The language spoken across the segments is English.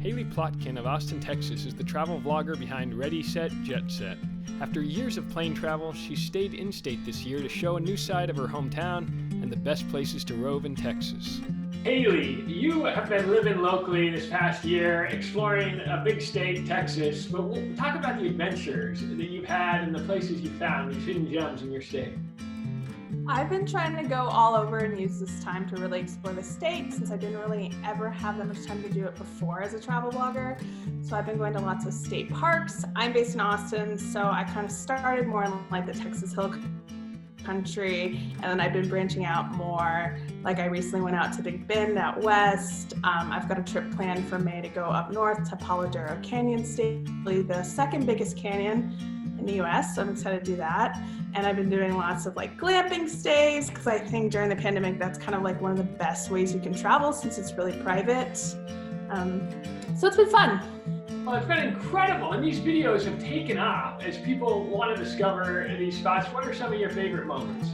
Haley Plotkin of Austin, Texas is the travel vlogger behind Ready, Set, Jet Set. After years of plane travel, she stayed in-state this year to show a new side of her hometown and the best places to rove in Texas. Haley, you have been living locally this past year, exploring a big state, Texas, but we'll talk about the adventures that you've had and the places you found, these hidden gems in your state. I've been trying to go all over and use this time to really explore the state since I didn't really ever have that much time to do it before as a travel blogger. So I've been going to lots of state parks. I'm based in Austin, so I kind of started more in like the Texas Hill Country, and then I've been branching out more. Like I recently went out to Big Bend out west. I've got a trip planned for May to go up north to Palo Duro Canyon State, the second biggest canyon in the US, so I'm excited to do that. And I've been doing lots of like glamping stays because I think during the pandemic that's kind of like one of the best ways you can travel since it's really private. So it's been fun. Well, it's been incredible, and these videos have taken off as people want to discover these spots. What are some of your favorite moments?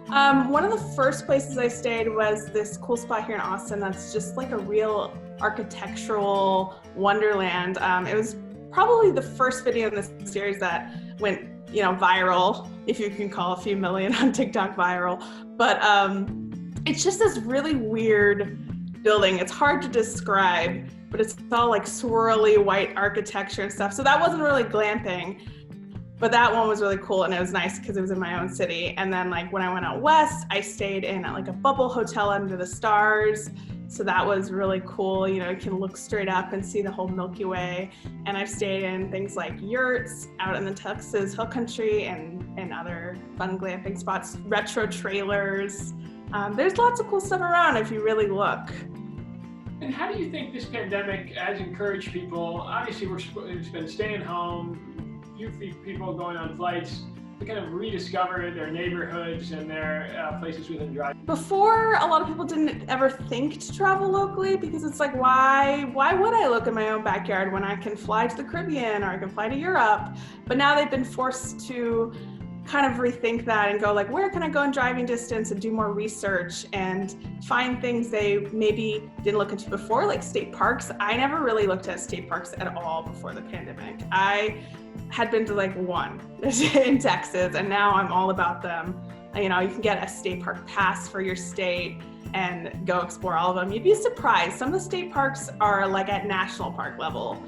One of the first places I stayed was this cool spot here in Austin that's just like a real architectural wonderland. It was probably the first video in this series that went viral, if you can call a few million on TikTok viral. But it's just this really weird building. It's hard to describe, but it's all like swirly white architecture and stuff. So that wasn't really glamping, but that one was really cool, and it was nice because it was in my own city. And then like when I went out west, I stayed in like a bubble hotel under the stars. So that was really cool. You can look straight up and see the whole Milky Way. And I've stayed in things like yurts out in the Texas Hill Country and other fun glamping spots, retro trailers. There's lots of cool stuff around if you really look. And how do you think this pandemic has encouraged people? Obviously, it's been staying home, few people going on flights, to kind of rediscover their neighborhoods and their places within driving. Before, a lot of people didn't ever think to travel locally because it's like, why would I look in my own backyard when I can fly to the Caribbean or I can fly to Europe? But now they've been forced to kind of rethink that and go like, where can I go in driving distance and do more research and find things they maybe didn't look into before, like state parks. I never really looked at state parks at all before the pandemic. I had been to like one in Texas, and now I'm all about them. You can get a state park pass for your state and go explore all of them. You'd be surprised. Some of the state parks are like at national park level.